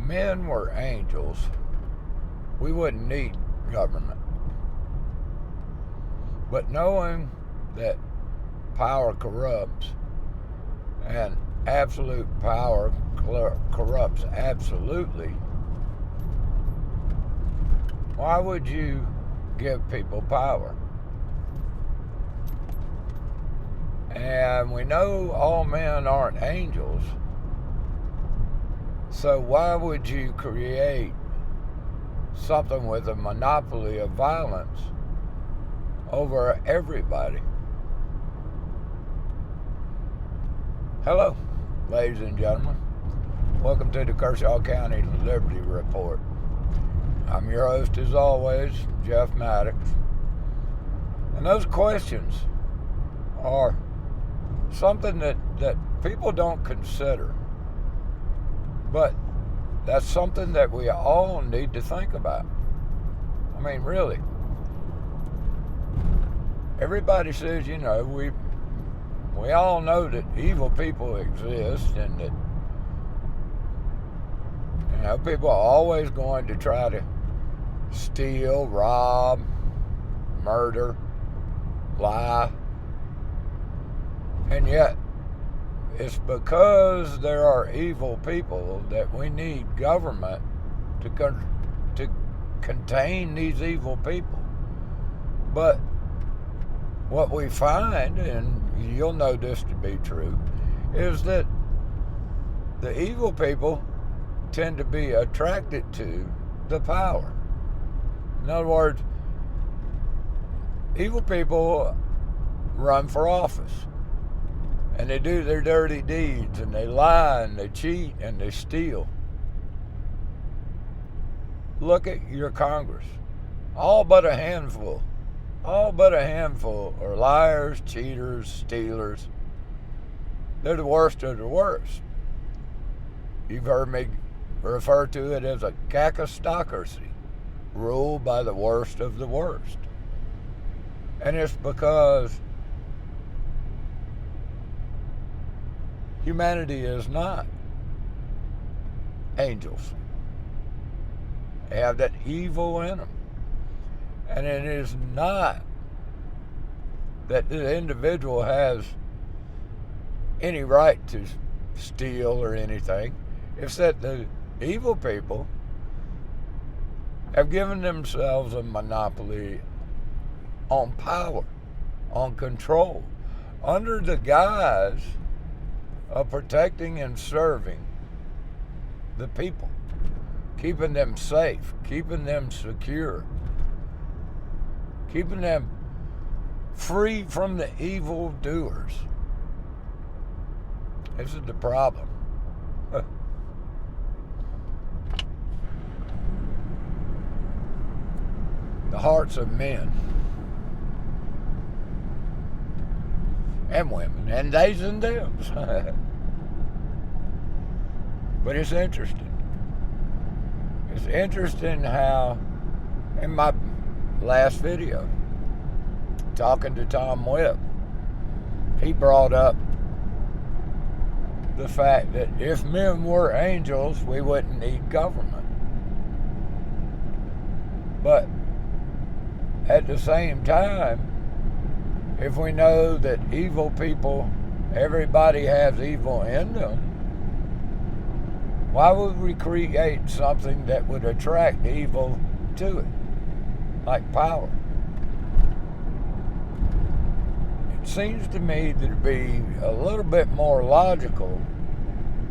men were angels, we wouldn't need government. But knowing that power corrupts and absolute power corrupts absolutely, why would you give people power? And we know all men aren't angels, so why would you create something with a monopoly of violence over everybody? Hello, ladies and gentlemen. Welcome to the Kershaw County Liberty Report. I'm your host, as always, Jeff Maddox. And those questions are something that people don't consider. But that's something that we all need to think about. I mean, really. Everybody says, we all know that evil people exist and that, people are always going to try to steal, rob, murder, lie. And yet, it's because there are evil people that we need government to contain these evil people. But what we find, and you'll know this to be true, is that the evil people tend to be attracted to the power. In other words, evil people run for office. And they do their dirty deeds, and they lie, and they cheat, and they steal. Look at your Congress. All but a handful are liars, cheaters, stealers. They're the worst of the worst. You've heard me refer to it as a cacostocracy, ruled by the worst of the worst. And it's because humanity is not angels. They have that evil in them. And it is not that the individual has any right to steal or anything. It's that the evil people have given themselves a monopoly on power, on control, under the guise of protecting and serving the people, keeping them safe, keeping them secure, keeping them free from the evil doers. This is the problem. The hearts of men and women, and theys and thems. But it's interesting. It's interesting how, in my last video, talking to Tom Webb, he brought up the fact that if men were angels, we wouldn't need government. But at the same time, if we know that evil people, everybody has evil in them, why would we create something that would attract evil to it, like power? It seems to me to be a little bit more logical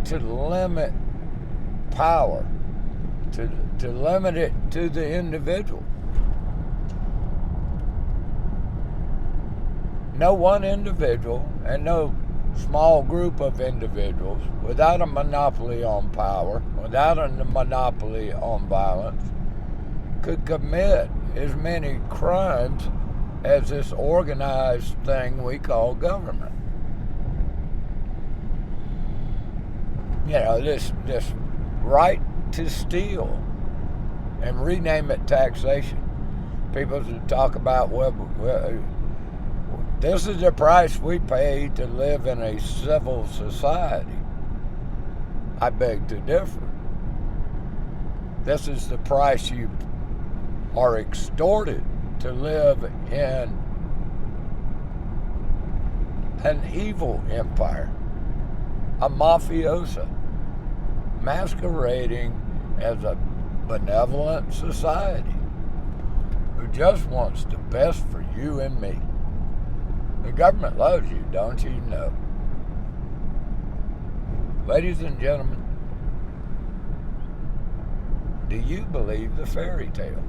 to limit power, to limit it to the individual. No one individual and no small group of individuals without a monopoly on power, without a monopoly on violence, could commit as many crimes as this organized thing we call government. This right to steal and rename it taxation. People talk about, this is the price we pay to live in a civil society. I beg to differ. This is the price you are extorted to live in an evil empire, a mafiosa, masquerading as a benevolent society who just wants the best for you and me. The government loves you, don't you know? Ladies and gentlemen, do you believe the fairy tale?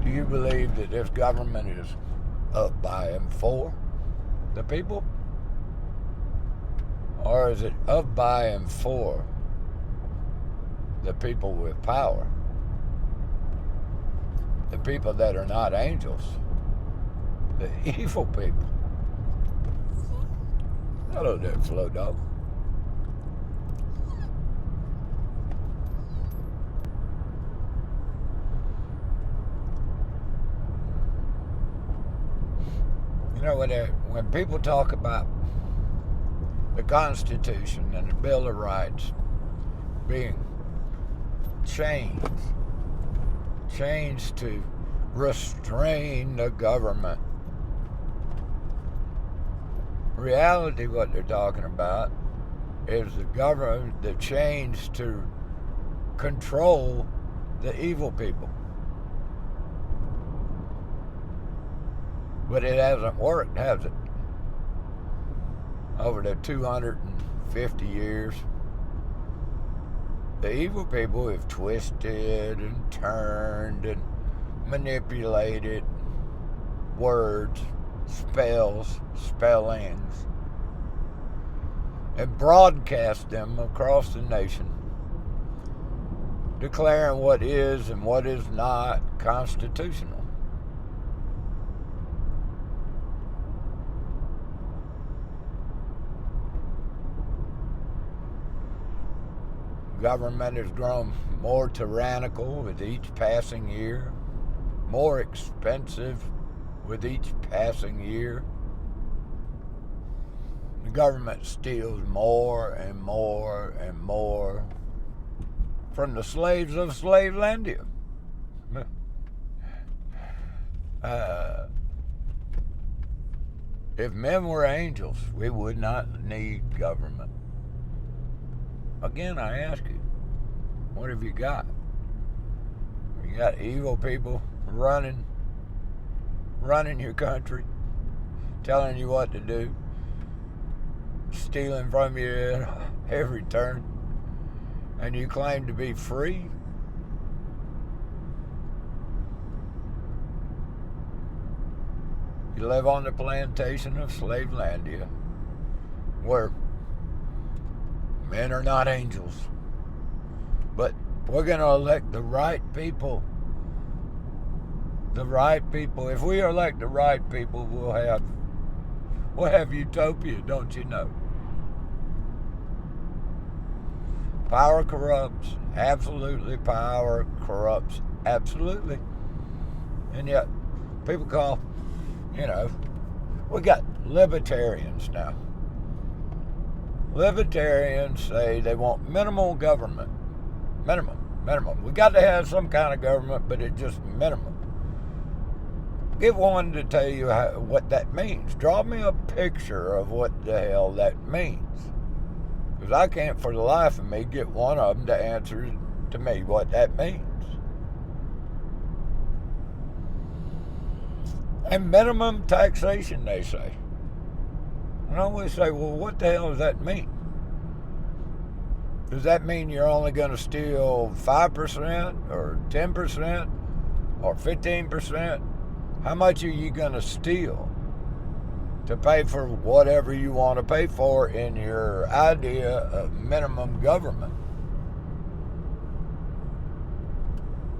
Do you believe that this government is of, by, and for the people? Or is it of, by, and for the people with power? The people that are not angels. The evil people. Hello there, Flo Dog. You know, when people talk about the Constitution and the Bill of Rights being changed to restrain the government, reality, what they're talking about is the change to control the evil people. But it hasn't worked, has it? Over the 250 years, the evil people have twisted and turned and manipulated words, spells, spellings, and broadcast them across the nation, declaring what is and what is not constitutional. Government has grown more tyrannical with each passing year, more expensive with each passing year. The government steals more and more and more from the slaves of Slavelandia. If men were angels, we would not need government. Again, I ask you, what have you got? You got evil people running your country, telling you what to do, stealing from you at every turn, and you claim to be free? You live on the plantation of Slavelandia, where men are not angels, but we're going to elect the right people. The right people. If we elect the right people, we'll have utopia, don't you know? Power corrupts. Absolutely, power corrupts. Absolutely. And yet, people call, we got libertarians now. Libertarians say they want minimal government. Minimum. We got to have some kind of government, but it's just minimum. Get one to tell you what that means. Draw me a picture of what the hell that means. Because I can't for the life of me get one of them to answer to me what that means. And minimum taxation, they say. And I always say, well, what the hell does that mean? Does that mean you're only going to steal 5% or 10% or 15%? How much are you going to steal to pay for whatever you want to pay for in your idea of minimum government?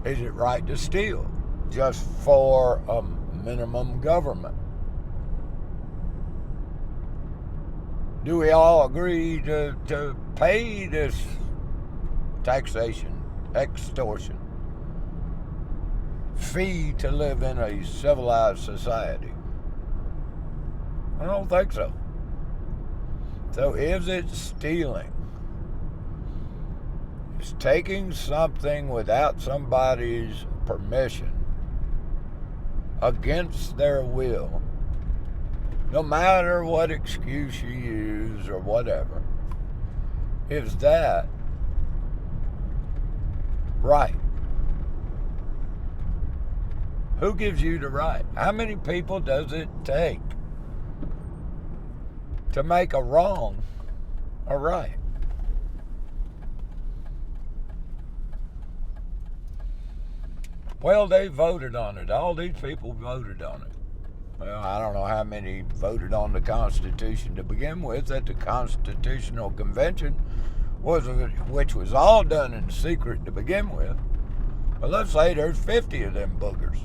Is it right to steal just for a minimum government? Do we all agree to pay this taxation, extortion, fee to live in a civilized society? I don't think so. So is it stealing? Is taking something without somebody's permission, against their will, no matter what excuse you use or whatever, is that right? Who gives you the right? How many people does it take to make a wrong a right? Well, they voted on it. All these people voted on it. Well, I don't know how many voted on the Constitution to begin with at the Constitutional Convention, which was all done in secret to begin with. But let's say there's 50 of them boogers.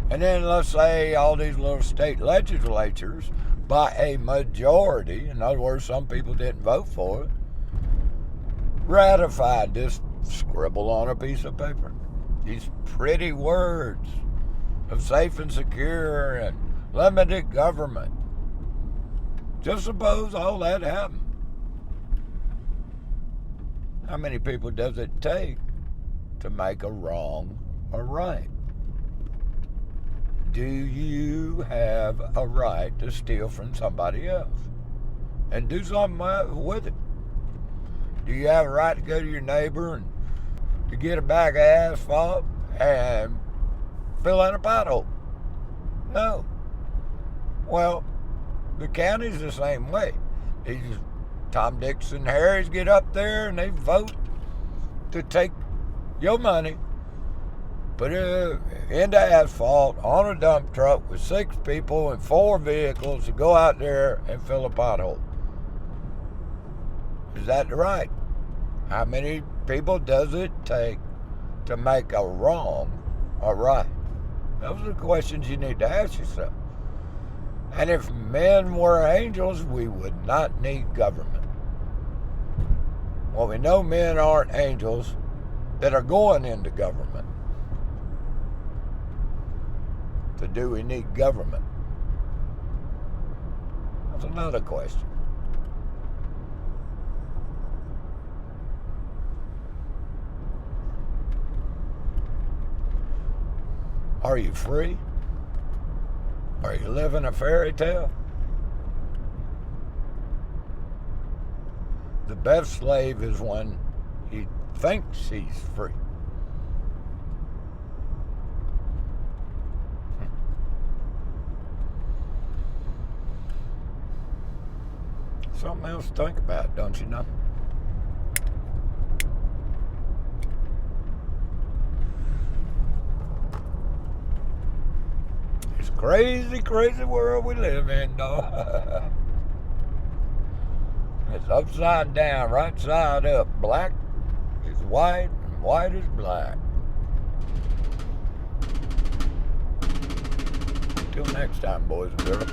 And then let's say all these little state legislatures, by a majority, in other words, some people didn't vote for it, ratified this scribble on a piece of paper. These pretty words of safe and secure and limited government. Just suppose all that happened. How many people does it take to make a wrong a right? Do you have a right to steal from somebody else and do something with it? Do you have a right to go to your neighbor and to get a bag of asphalt and fill in a pothole? No. Well, the county's the same way. These Tom, Dicks, and Harrys get up there and they vote to take your money, put it into asphalt on a dump truck with 6 people and 4 vehicles to go out there and fill a pothole. Is that right? How many people does it take to make a wrong a right? Those are the questions you need to ask yourself. And if men were angels, we would not need government. Well, we know men aren't angels that are going into government. So do we need government? That's another question. Are you free? Are you living a fairy tale? The best slave is when he thinks he's free. Something else to think about, don't you know? It's a crazy, crazy world we live in, dog. It's upside down, right side up. Black is white, and white is black. Till next time, boys and girls.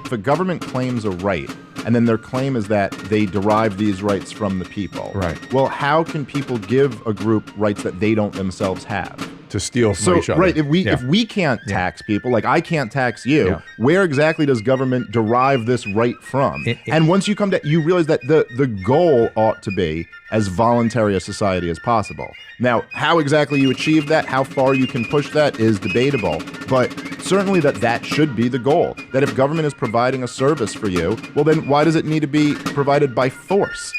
If a government claims a right, and then their claim is that they derive these rights from the people. Right. Well, how can people give a group rights that they don't themselves have? To steal from each other. Right, if we can't tax people, like I can't tax you, where exactly does government derive this right from? And once you come to, you realize that the goal ought to be as voluntary a society as possible. Now, how exactly you achieve that, how far you can push that is debatable, but certainly that should be the goal. That if government is providing a service for you, well then why does it need to be provided by force?